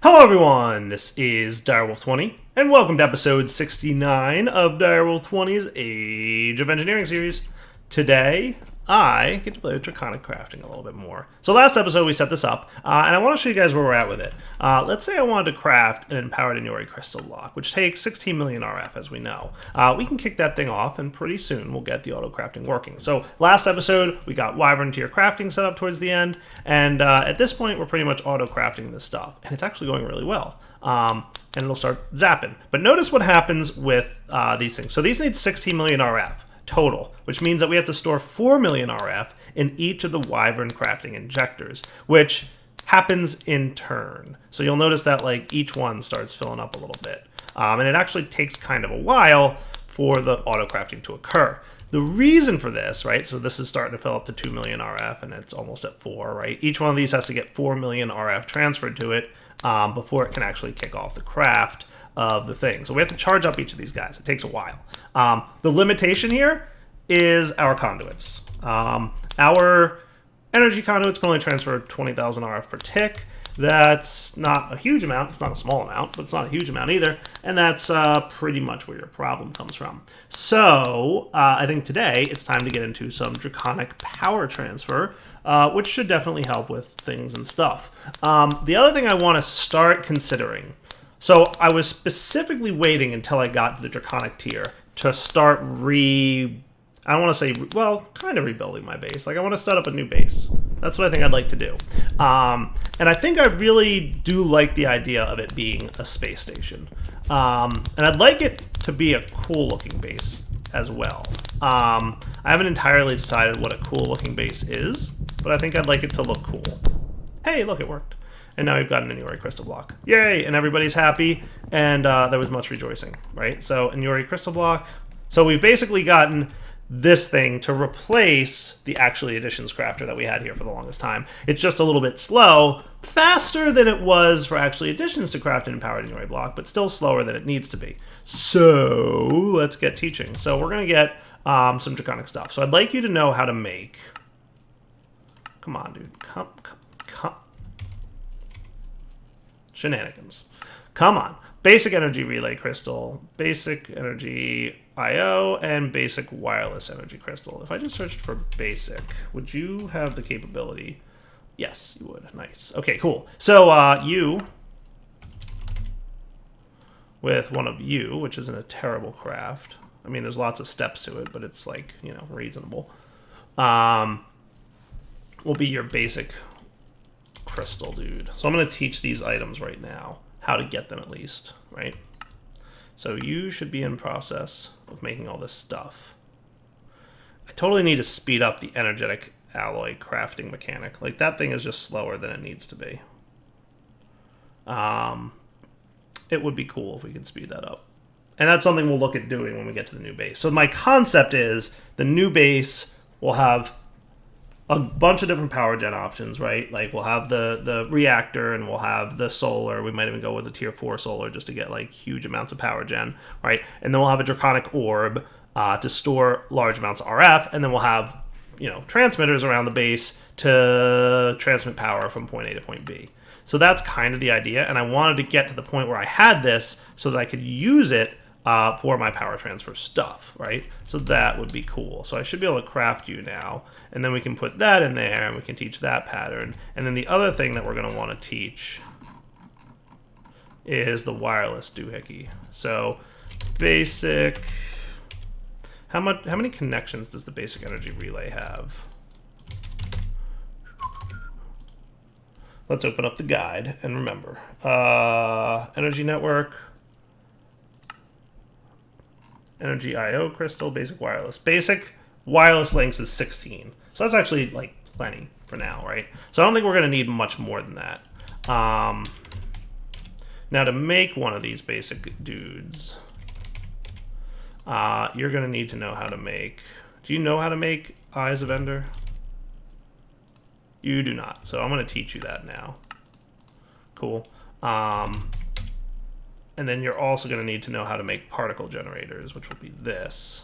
Hello everyone, this is Direwolf20, and welcome to episode 69 of Direwolf20's Age of Engineering series. Today, I get to play with Draconic crafting a little bit more. So last episode we set this up, and I want to show you guys where we're at with it. Let's say I wanted to craft an empowered Inuri crystal block, which takes 16 million RF, as we know. We can kick that thing off, and pretty soon we'll get the auto crafting working. So last episode, we got Wyvern tier crafting set up towards the end, and at this point, we're pretty much auto crafting this stuff, and it's actually going really well. And it'll start zapping. But notice what happens with these things. So these need 16 million RF total, which means that we have to store 4 million RF in each of the Wyvern crafting injectors, which happens in turn. So you'll notice that like each one starts filling up a little bit. And it actually takes kind of a while for the auto crafting to occur. The reason for this, right, so this is starting to fill up to 2 million RF and it's almost at 4, right? Each one of these has to get 4 million RF transferred to it before it can actually kick off the craft of the thing. So we have to charge up each of these guys. It takes a while. The limitation here is our conduits. Our energy conduits can only transfer 20,000 RF per tick. That's not a huge amount. It's not a small amount, but it's not a huge amount either. And that's pretty much where your problem comes from. So I think today it's time to get into some Draconic power transfer, which should definitely help with things and stuff. The other thing I want to start considering, so I was specifically waiting until I got to the Draconic tier to start I don't want to say, well, kind of rebuilding my base. Like, I want to start up a new base. That's what I think I'd like to do. And I think I really do like the idea of it being a space station. And I'd like it to be a cool-looking base as well. I haven't entirely decided what a cool-looking base is, but I think I'd like it to look cool. Hey, look, it worked. And now we've got an Inuri crystal block. Yay! And everybody's happy, and there was much rejoicing, right? So, Inuri crystal block. So we've basically gotten this thing to replace the actually additions crafter that we had here for the longest time. It's just a little bit slow, faster than it was for actually additions to craft an empowered Inuri block, but still slower than it needs to be. So let's get teaching. So we're going to get some Draconic stuff. So I'd like you to know how to make... Come on, dude. Come. Shenanigans. Come on. Basic energy relay crystal, basic energy IO, and basic wireless energy crystal. If I just searched for basic, would you have the capability? Yes, you would. Nice. Okay, cool. So you, with one of you, which isn't a terrible craft. I mean, there's lots of steps to it, but it's like, you know, reasonable. Will be your basic crystal dude. So I'm going to teach these items right now. How to get them at least, right? So you should be in process of making all this stuff. I totally need to speed up the energetic alloy crafting mechanic. Like, that thing is just slower than it needs to be. It would be cool if we could speed that up. And that's something we'll look at doing when we get to the new base. So my concept is the new base will have a bunch of different power gen options, right? Like, we'll have the reactor and we'll have the solar. We might even go with a tier 4 solar just to get like huge amounts of power gen, right? And then we'll have a Draconic orb to store large amounts of RF, and then we'll have, you know, transmitters around the base to transmit power from point A to point B. So that's kind of the idea, and I wanted to get to the point where I had this so that I could use it for my power transfer stuff, right? So that would be cool. So I should be able to craft you now, and then we can put that in there, and we can teach that pattern. And then the other thing that we're going to want to teach is the wireless doohickey. So basic... How many connections does the basic energy relay have? Let's open up the guide and remember. Energy network... Energy IO crystal, basic wireless. Basic wireless links is 16. So that's actually like plenty for now, right? So I don't think we're going to need much more than that. Now to make one of these basic dudes, you're going to need to know how to make... Do you know how to make Eyes of Ender? You do not. So I'm going to teach you that now. Cool. And then you're also going to need to know how to make particle generators, which will be this.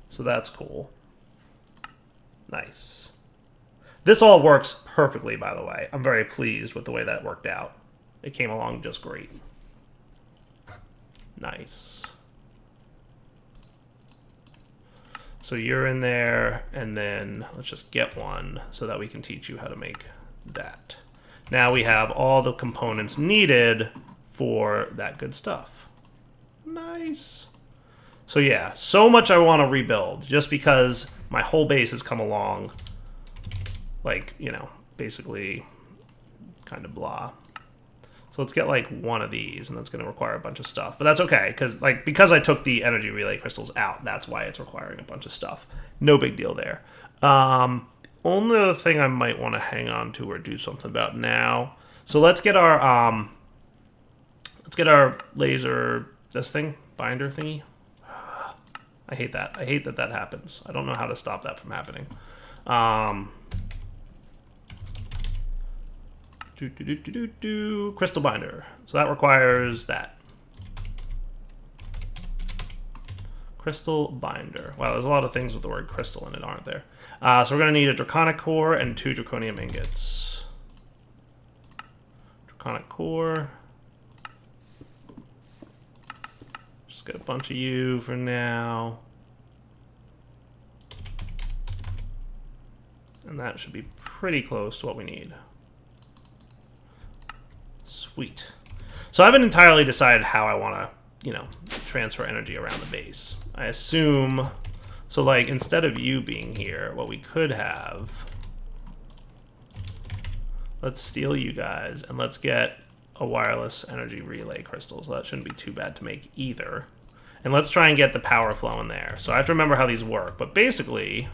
So that's cool. Nice. This all works perfectly, by the way. I'm very pleased with the way that worked out. It came along just great. Nice. So you're in there, and then let's just get one so that we can teach you how to make that. Now we have all the components needed for that good stuff. Nice. So yeah, so much I want to rebuild just because my whole base has come along, like, you know, basically kind of blah. So let's get like one of these, and that's going to require a bunch of stuff. But that's okay, because I took the energy relay crystals out, that's why it's requiring a bunch of stuff. No big deal there. Only other thing I might want to hang on to or do something about now. So let's get our laser binder thingy. I hate that. I hate that that happens. I don't know how to stop that from happening. Crystal binder. So that requires that. Crystal binder. Wow, there's a lot of things with the word crystal in it, aren't there? So we're going to need a Draconic core and 2 Draconium ingots. Draconic core. Just get a bunch of you for now. And that should be pretty close to what we need. Sweet. So I haven't entirely decided how I want to, you know, transfer energy around the base. I assume, so like instead of you being here, what we could have, let's steal you guys and let's get a wireless energy relay crystal. So that shouldn't be too bad to make either. And let's try and get the power flow in there. So I have to remember how these work, but basically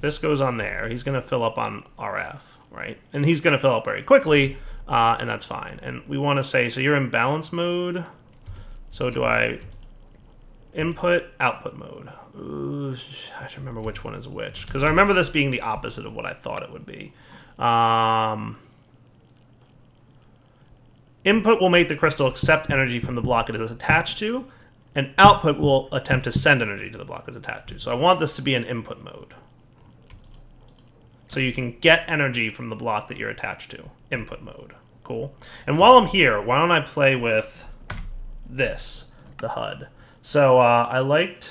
this goes on there. He's going to fill up on RF. Right? And he's going to fill up very quickly, and that's fine. And we want to say, so you're in balance mode. So do I input, output mode? Ooh, I should remember which one is which. Because I remember this being the opposite of what I thought it would be. Input will make the crystal accept energy from the block it is attached to, and output will attempt to send energy to the block it's attached to. So I want this to be an input mode. So you can get energy from the block that you're attached to. Input mode. Cool. And while I'm here, why don't I play with this, the HUD. So I liked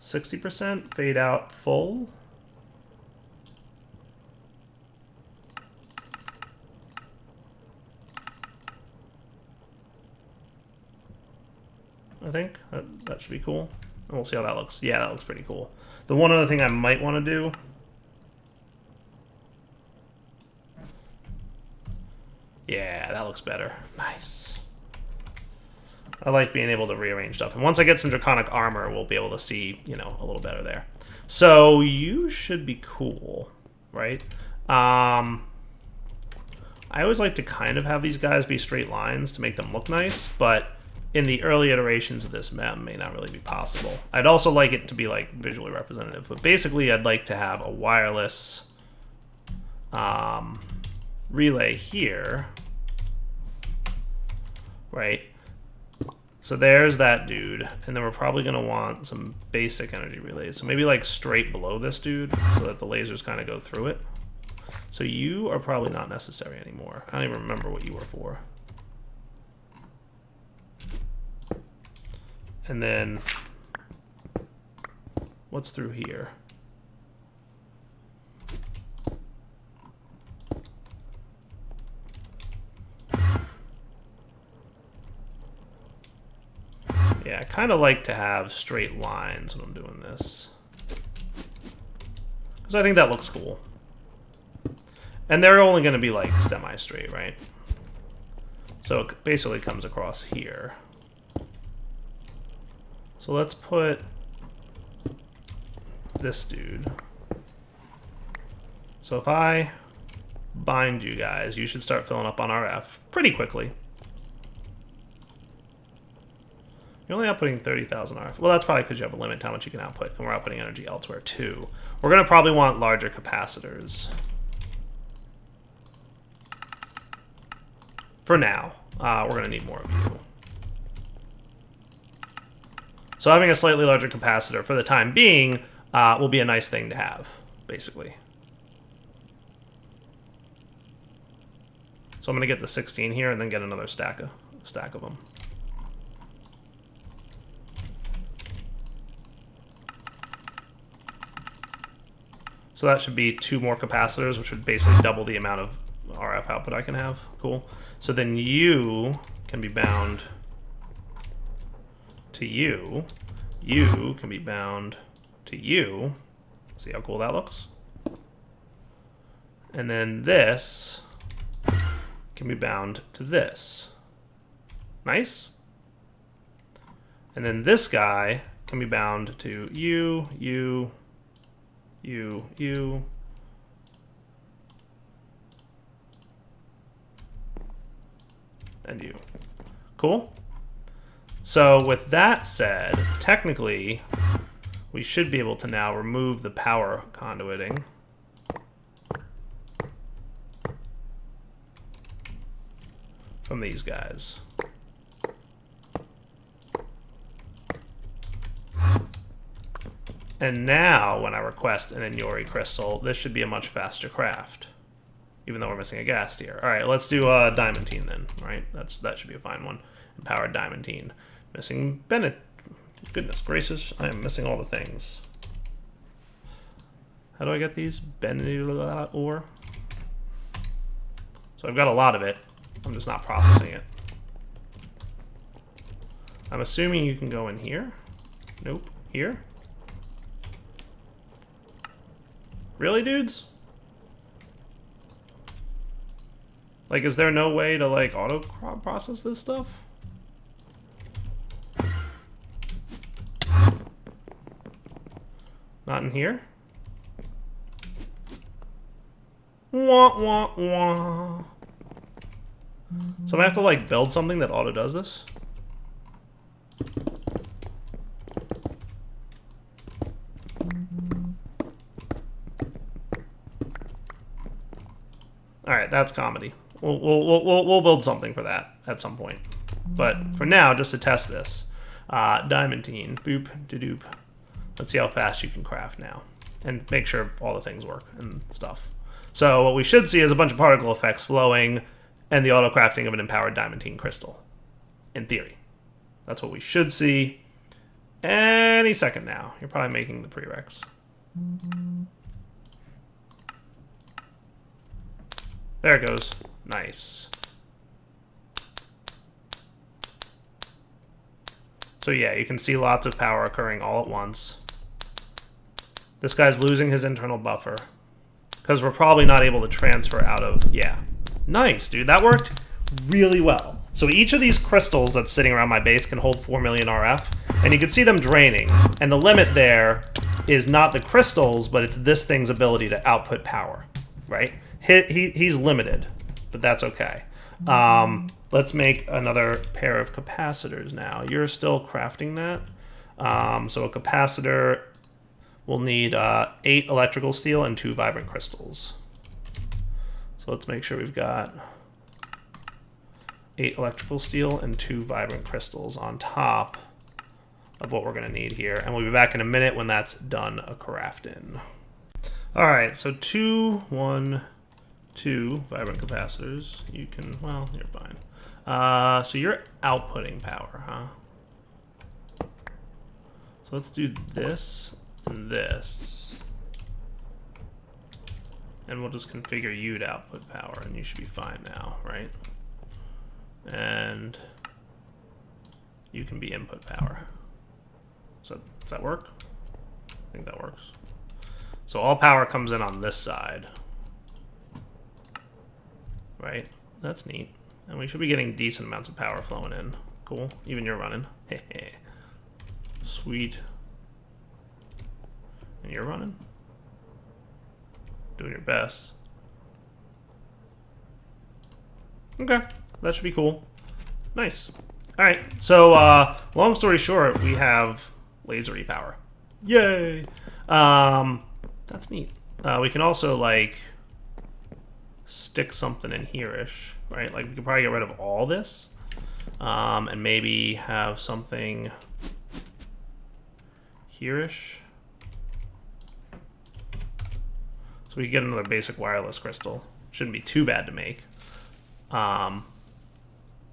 60% fade out full. I think that should be cool. And we'll see how that looks. Yeah, that looks pretty cool. The one other thing I might want to do, yeah, that looks better. Nice. I like being able to rearrange stuff. And once I get some Draconic armor, we'll be able to see, you know, a little better there. So you should be cool, right? I always like to kind of have these guys be straight lines to make them look nice, but in the early iterations of this map may not really be possible. I'd also like it to be like visually representative, but basically I'd like to have a wireless relay here, right? So there's that dude, and then we're probably going to want some basic energy relays. So maybe like straight below this dude so that the lasers kind of go through it. So you are probably not necessary anymore. I don't even remember what you were for. And then what's through here? Yeah, I kind of like to have straight lines when I'm doing this, because I think that looks cool. And they're only going to be like semi-straight, right? So it basically comes across here. So let's put this dude. So if I bind you guys, you should start filling up on RF pretty quickly. You're only outputting 30,000 RF. Well, that's probably because you have a limit to how much you can output, and we're outputting energy elsewhere too. We're going to probably want larger capacitors. For now. We're going to need more of you. So having a slightly larger capacitor for the time being will be a nice thing to have, basically. So I'm going to get the 16 here and then get another stack of them. So that should be 2 more capacitors, which would basically double the amount of RF output I can have. Cool. So then you can be bound to you. You can be bound to you. See how cool that looks? And then this can be bound to this. Nice. And then this guy can be bound to you, you, you, you. And you. Cool? So with that said, technically, we should be able to now remove the power conduiting. From these guys. And now, when I request an Inyori crystal, this should be a much faster craft. Even though we're missing a gas tier. Alright, let's do Diamantine then, right? That should be a fine one. Empowered Diamantine. Missing Bennett. Goodness gracious, I am missing all the things. How do I get these? Bennett ore? So I've got a lot of it. I'm just not processing it. I'm assuming you can go in here. Nope. Here? Really, dudes? Like, is there no way to, like, auto-process this stuff? Not in here? Wah, wah, wah. So I have to, like, build something that auto does this? Alright, that's comedy. We'll build something for that at some point. But for now, just to test this, Diamantine, boop, de-doop. Let's see how fast you can craft now. And make sure all the things work and stuff. So what we should see is a bunch of particle effects flowing and the auto-crafting of an empowered Diamantine crystal. In theory. That's what we should see any second now. You're probably making the prereqs. There it goes. Nice. So yeah, you can see lots of power occurring all at once. This guy's losing his internal buffer. Because we're probably not able to transfer out of... Yeah. Nice, dude. That worked really well. So each of these crystals that's sitting around my base can hold 4 million RF. And you can see them draining. And the limit there is not the crystals, but it's this thing's ability to output power. Right? He's limited, but that's okay. Let's make another pair of capacitors now. You're still crafting that. So a capacitor will need 8 electrical steel and 2 vibrant crystals. So let's make sure we've got 8 electrical steel and 2 vibrant crystals on top of what we're going to need here. And we'll be back in a minute when that's done a crafting. All right, so 2 vibrant capacitors. You can, well, you're fine. So you're outputting power, huh? So let's do this and this. And we'll just configure you to output power, and you should be fine now, right? And you can be input power. So does that work? I think that works. So all power comes in on this side. Right? That's neat. And we should be getting decent amounts of power flowing in. Cool. Even you're running. Sweet. And you're running. Doing your best. Okay. That should be cool. Nice. Alright. So, long story short, we have laser e-power. Yay! That's neat. We can also, like, stick something in here-ish, right? Like, we could probably get rid of all this, and maybe have something here-ish. So we get another basic wireless crystal. Shouldn't be too bad to make.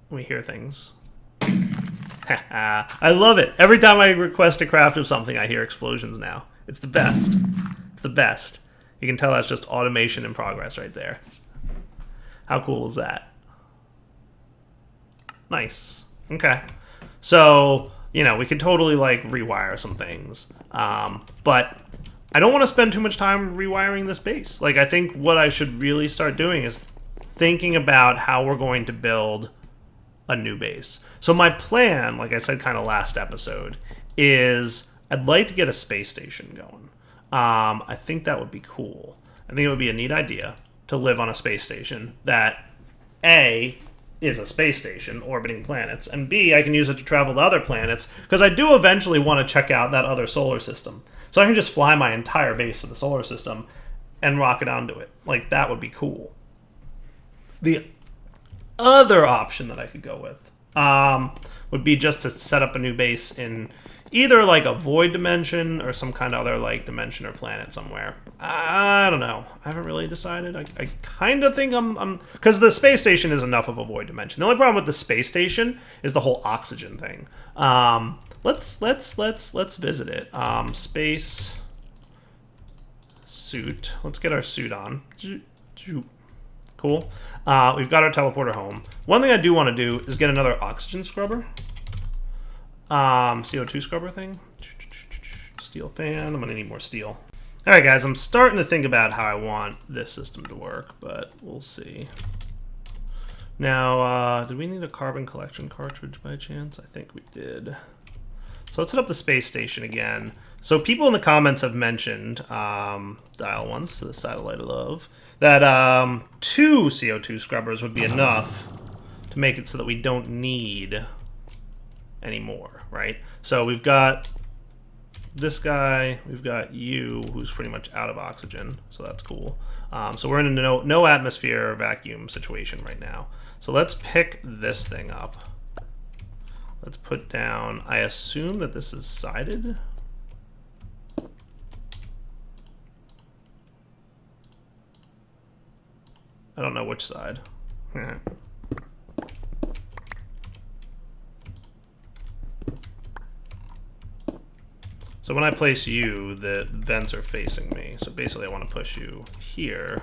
We hear things. I love it. Every time I request a craft of something, I hear explosions now. It's the best. It's the best. You can tell that's just automation in progress right there. How cool is that? Nice. Okay. So, you know, we could totally, like, rewire some things. But I don't want to spend too much time rewiring this base. Like, I think what I should really start doing is thinking about how we're going to build a new base. So my plan, like I said kind of last episode, is I'd like to get a space station going. I think that would be cool. I think it would be a neat idea to live on a space station that, A, is a space station orbiting planets, and B, I can use it to travel to other planets, because I do eventually want to check out that other solar system. So I can just fly my entire base to the solar system and rocket onto it. Like, that would be cool. The other option that I could go with would be just to set up a new base in either like a void dimension or some kind of other like dimension or planet somewhere. I don't know. I haven't really decided. I kind of think I'm because the space station is enough of a void dimension. The only problem with the space station is the whole oxygen thing. Let's visit it. Space suit. Let's get our suit on. Cool. We've got our teleporter home. One thing I do want to do is get another oxygen scrubber. CO2 scrubber thing. Steel fan. I'm going to need more steel. Alright guys, I'm starting to think about how I want this system to work, but we'll see. Now, did we need a carbon collection cartridge by chance? I think we did. So let's hit up the space station again. So people in the comments have mentioned, dial once to the satellite of love, that 2 CO2 scrubbers would be enough to make it so that we don't need any more, right? So we've got this guy, we've got you, who's pretty much out of oxygen, so that's cool. So we're in a no atmosphere vacuum situation right now. So let's pick this thing up. Let's put down, I assume that this is sided. I don't know which side. So when I place you, the vents are facing me. So basically I want to push you here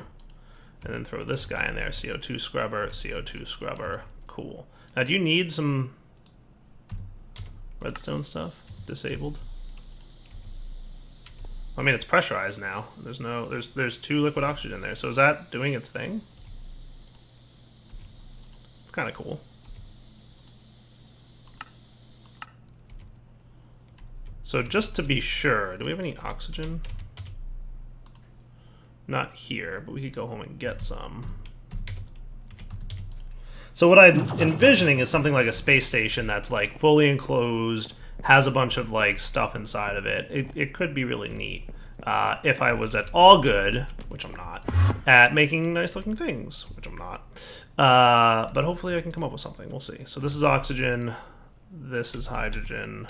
and then throw this guy in there. CO2 scrubber. Cool. Now do you need some redstone stuff disabled? I mean, it's pressurized now. There's 2 liquid oxygen there. So is that doing its thing? It's kind of cool. So just to be sure, do we have any oxygen? Not here, but we could go home and get some. So what I'm envisioning is something like a space station that's like fully enclosed, has a bunch of like stuff inside of it. It could be really neat if I was at all good, which I'm not, at making nice looking things, which I'm not. But hopefully I can come up with something. We'll see. So this is oxygen. This is hydrogen.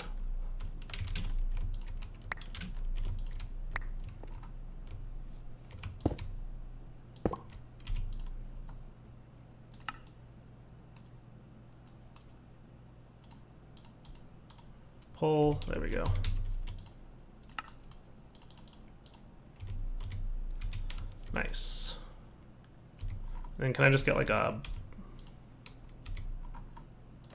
Pull, there we go. Nice. And then can I just get like a...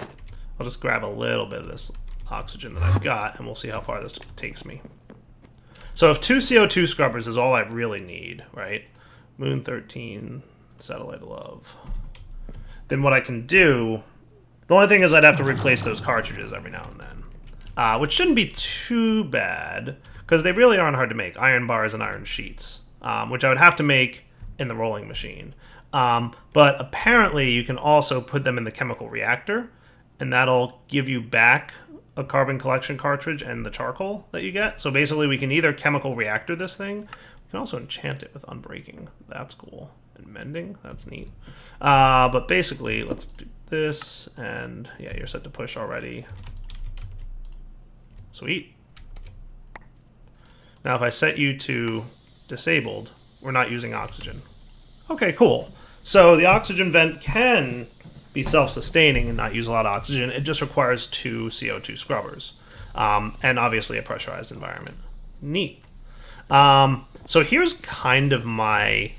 I'll just grab a little bit of this oxygen that I've got and we'll see how far this takes me. So if 2 CO2 scrubbers is all I really need, right? Moon 13, satellite of love. Then what I can do... The only thing is I'd have to replace those cartridges every now and then. Which shouldn't be too bad, because they really aren't hard to make. Iron bars and iron sheets, which I would have to make in the rolling machine. But apparently you can also put them in the chemical reactor, and that'll give you back a carbon collection cartridge and the charcoal that you get. So basically we can either chemical reactor this thing, we can also enchant it with unbreaking. That's cool. And mending, that's neat. But basically, let's do this, and yeah, you're set to push already. Sweet. Now if I set you to disabled, We're not using oxygen. Okay, cool. So the oxygen vent can be self-sustaining and not use a lot of oxygen. It just requires 2 CO2 scrubbers. And obviously a pressurized environment. Neat. So here's kind of my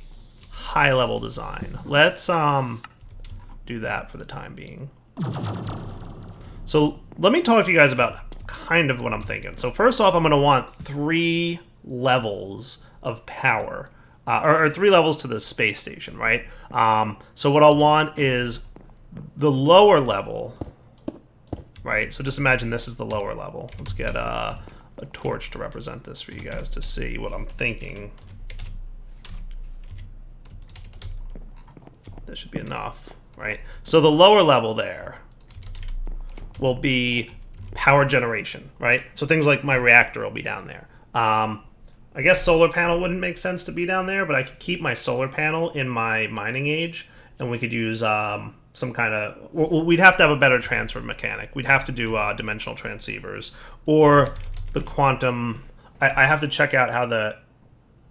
high-level design. Let's do that for the time being. So let me talk to you guys about kind of what I'm thinking. So first off, I'm going to want 3 levels of power, or 3 levels to the space station, right? So what I'll want is the lower level, right? So just imagine this is the lower level. Let's get a torch to represent this for you guys to see what I'm thinking. This should be enough, right? So the lower level there will be power generation, right? So things like my reactor will be down there. I guess solar panel wouldn't make sense to be down there, but I could keep my solar panel in my mining age, and we could use some kind of... We'd have to have a better transfer mechanic. We'd have to do dimensional transceivers, or the quantum... I have to check out how the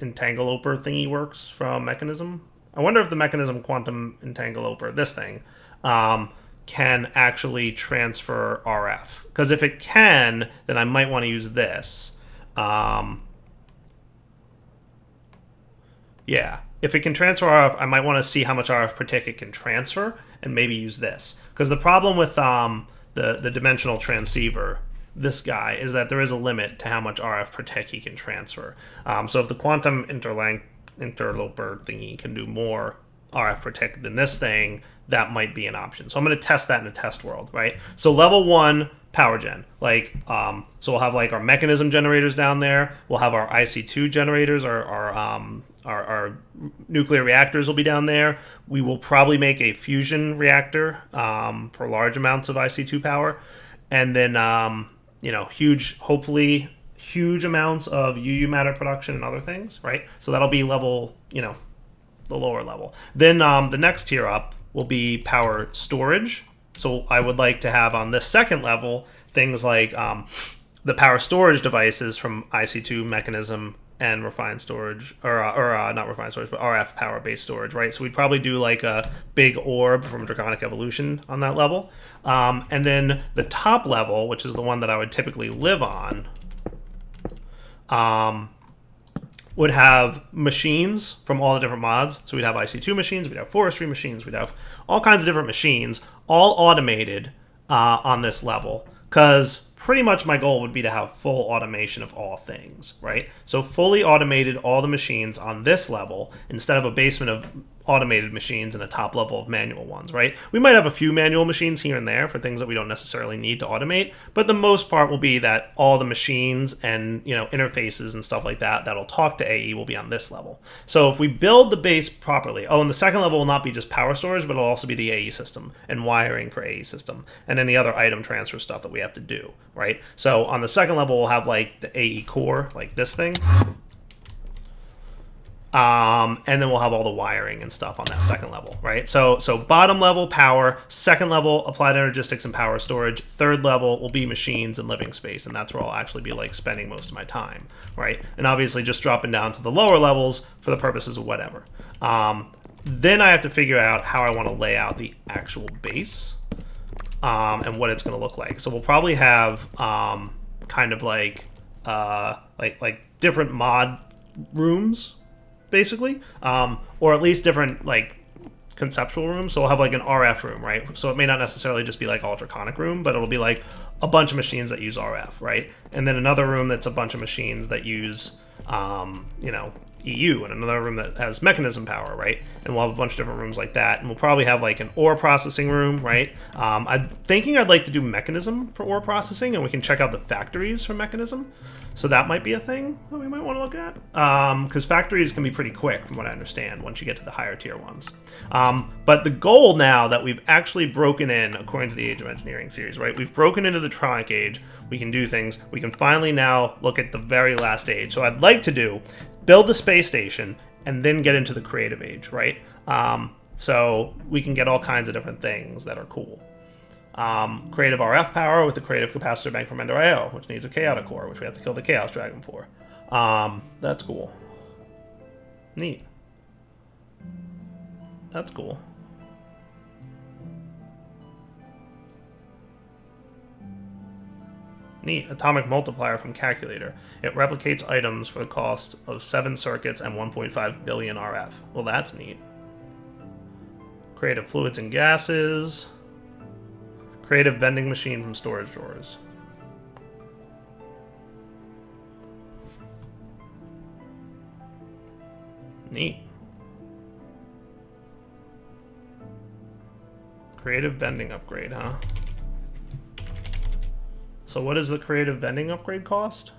entangloper thingy works from Mechanism. I wonder if the Mechanism quantum entangloper, this thing, can actually transfer RF. Because if it can, then I might want to use this. Yeah, if it can transfer RF, I might want to see how much RF per tick it can transfer, and maybe use this. Because the problem with the dimensional transceiver, this guy, is that there is a limit to how much RF per tick he can transfer. So if the quantum interloper thingy can do more RF per tick than this thing, that might be an option. So I'm going to test that in a test world, right? So level 1, power gen. Like, so we'll have like our mechanism generators down there. We'll have our IC2 generators, our nuclear reactors will be down there. We will probably make a fusion reactor for large amounts of IC2 power. And then, you know, hopefully huge amounts of UU matter production and other things, right? So that'll be level, you know, the lower level. Then the next tier up will be power storage. So I would like to have on this second level things like the power storage devices from IC2 mechanism and refined storage, or not refined storage, but RF power based storage, right? So we'd probably do like a big orb from Draconic Evolution on that level. And then the top level, which is the one that I would typically live on, would have machines from all the different mods. So we'd have IC2 machines, we'd have forestry machines, we'd have all kinds of different machines, all automated on this level. Because pretty much my goal would be to have full automation of all things, right? So fully automated all the machines on this level instead of a basement of automated machines and a top level of manual ones, right? We might have a few manual machines here and there for things that we don't necessarily need to automate, but the most part will be that all the machines and, you know, interfaces and stuff like that that'll talk to AE will be on this level. So if we build the base properly, and the second level will not be just power storage, but it'll also be the AE system and wiring for AE system and any other item transfer stuff that we have to do, right? So on the second level, we'll have like the AE core, like this thing. And then we'll have all the wiring and stuff on that second level, right? So bottom level, power. Second level, applied energistics and power storage. Third level will be machines and living space, and that's where I'll actually be like spending most of my time, right? And obviously just dropping down to the lower levels for the purposes of whatever. Then I have to figure out how I want to lay out the actual base and what it's going to look like. So we'll probably have kind of like different mod rooms, basically, or at least different like conceptual rooms. So we'll have like an RF room, right? So it may not necessarily just be like all Draconic room, but it'll be like a bunch of machines that use RF, right? And then another room that's a bunch of machines that use, you know, EU, and another room that has mechanism power, right? And we'll have a bunch of different rooms like that. And we'll probably have like an ore processing room, right? I'm thinking I'd like to do mechanism for ore processing, and we can check out the factories for mechanism. So that might be a thing that we might want to look at. Because factories can be pretty quick, from what I understand, once you get to the higher tier ones. But the goal now that we've actually broken in, according to the Age of Engineering series, right? We've broken into the Draconic Age. We can do things. We can finally now look at the very last age. So I'd like to build the space station and then get into the creative age, right? So we can get all kinds of different things that are cool. Creative RF power with the creative capacitor bank from Ender IO, which needs a chaotic core, which we have to kill the Chaos Dragon for. That's cool. Neat. That's cool. Neat. Atomic multiplier from calculator. It replicates items for the cost of 7 circuits and 1.5 billion RF. Well, that's neat. Creative fluids and gases. Creative vending machine from storage drawers. Neat. Creative vending upgrade, huh? So what does the creative vending upgrade cost?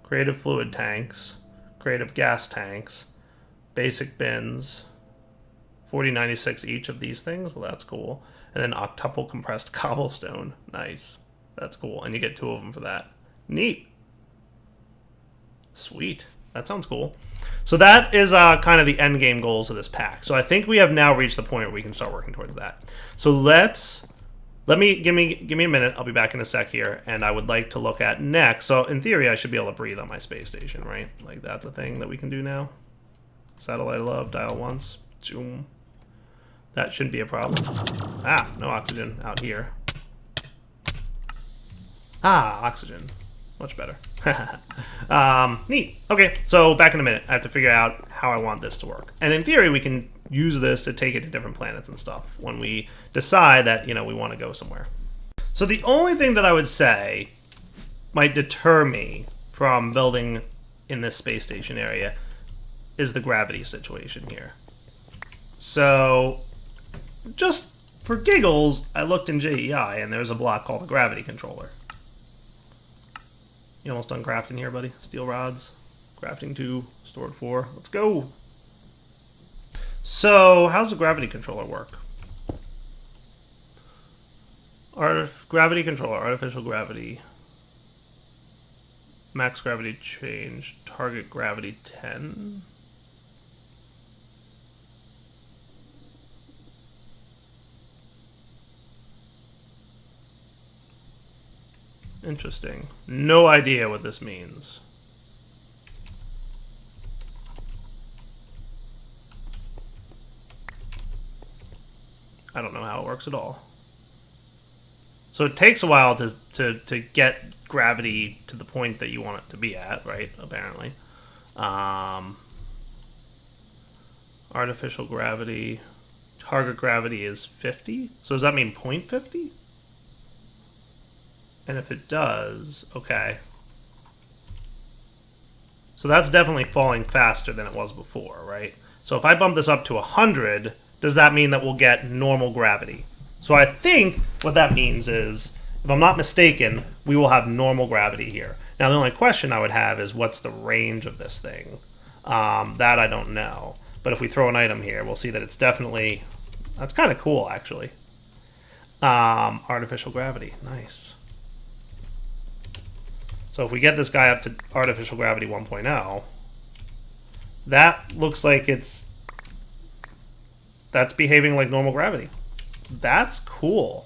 Creative fluid tanks, creative gas tanks, basic bins, 4096 each of these things. Well, that's cool. And then octuple compressed cobblestone. Nice. That's cool. And you get 2 of them for that. Neat. Sweet. That sounds cool. So that is kind of the end game goals of this pack. So I think we have now reached the point where we can start working towards that. So give me a minute. I'll be back in a sec here, and I would like to look at next. So in theory, I should be able to breathe on my space station, right? Like that's a thing that we can do now. Satellite love, dial once, zoom. That shouldn't be a problem. Ah, no oxygen out here. Ah, oxygen. Much better. Neat. Okay, so back in a minute. I have to figure out how I want this to work. And in theory, we can use this to take it to different planets and stuff when we decide that, we want to go somewhere. So the only thing that I would say might deter me from building in this space station area is the gravity situation here. So just for giggles, I looked in JEI and there's a block called the gravity controller. You almost done crafting here, buddy? Steel rods, crafting 2, stored 4. Let's go. So, how's the gravity controller work? Gravity controller, artificial gravity, max gravity change, target gravity 10. Interesting. No idea what this means. I don't know how it works at all. So it takes a while to get gravity to the point that you want it to be at, right? Apparently. Artificial gravity. Target gravity is 50? So does that mean 0.50? And if it does, okay. So that's definitely falling faster than it was before, right? So if I bump this up to 100, does that mean that we'll get normal gravity? So I think what that means is, if I'm not mistaken, we will have normal gravity here. Now the only question I would have is what's the range of this thing? That I don't know. But if we throw an item here, we'll see that it's definitely, that's kind of cool actually. Artificial gravity, nice. So if we get this guy up to artificial gravity 1.0, that looks like that's behaving like normal gravity. That's cool.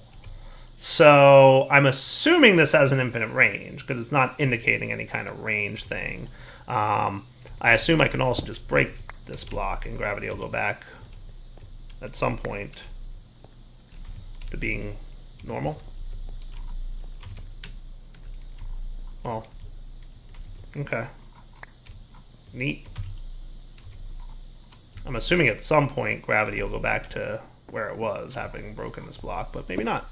So I'm assuming this has an infinite range because it's not indicating any kind of range thing. I assume I can also just break this block and gravity will go back at some point to being normal. Well, okay. Neat. I'm assuming at some point gravity will go back to where it was, having broken this block, but maybe not.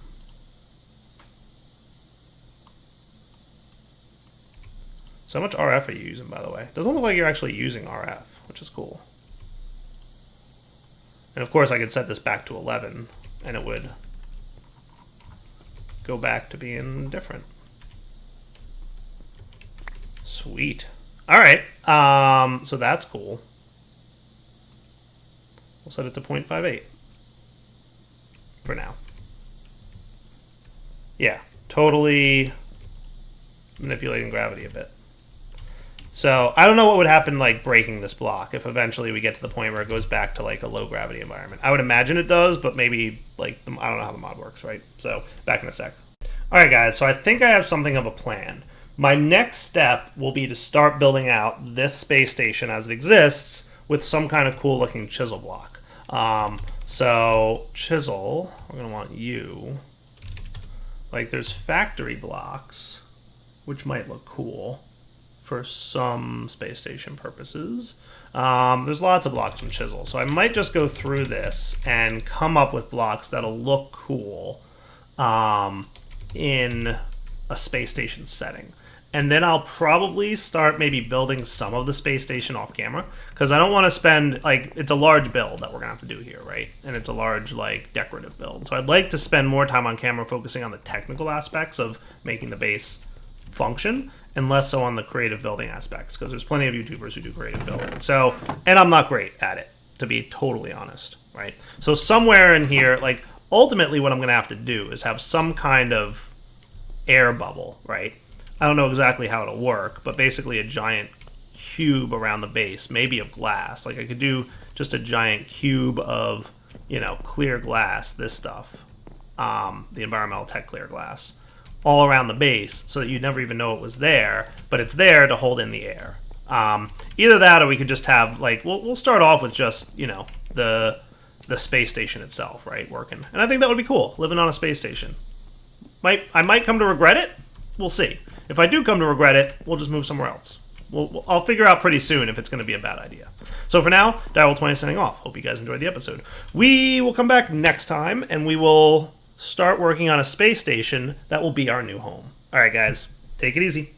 So how much RF are you using, by the way? Doesn't look like you're actually using RF, which is cool. And of course I could set this back to 11, and it would go back to being different. Sweet. Alright, so that's cool. We'll set it to 0.58 for now. Yeah, totally manipulating gravity a bit. So I don't know what would happen like breaking this block if eventually we get to the point where it goes back to like a low gravity environment. I would imagine it does, but maybe like I don't know how the mod works, right? So back in a sec. Alright guys, so I think I have something of a plan. my next step will be to start building out this space station as it exists with some kind of cool looking chisel block. So chisel, we're going to want you. Like there's factory blocks, which might look cool for some space station purposes. There's lots of blocks from chisel, so I might just go through this and come up with blocks that'll look cool in a space station setting. And then I'll probably start maybe building some of the space station off camera, because I don't want to spend, like, it's a large build that we're going to have to do here, right? And it's a large, like, decorative build. So I'd like to spend more time on camera focusing on the technical aspects of making the base function, and less so on the creative building aspects, because there's plenty of YouTubers who do creative building. So, and I'm not great at it, to be totally honest, right? So somewhere in here, like, ultimately what I'm going to have to do is have some kind of air bubble, right? I don't know exactly how it'll work, but basically a giant cube around the base, maybe of glass. Like I could do just a giant cube of, you know, clear glass, this stuff, the environmental tech clear glass, all around the base so that you'd never even know it was there, but it's there to hold in the air. Either that or we could just have, like, we'll start off with just, you know, the space station itself, right, working. And I think that would be cool, living on a space station. I might come to regret it. We'll see. If I do come to regret it, we'll just move somewhere else. I'll figure out pretty soon if it's going to be a bad idea. So for now, Direwolf20 signing off. Hope you guys enjoyed the episode. We will come back next time, and we will start working on a space station that will be our new home. All right, guys, take it easy.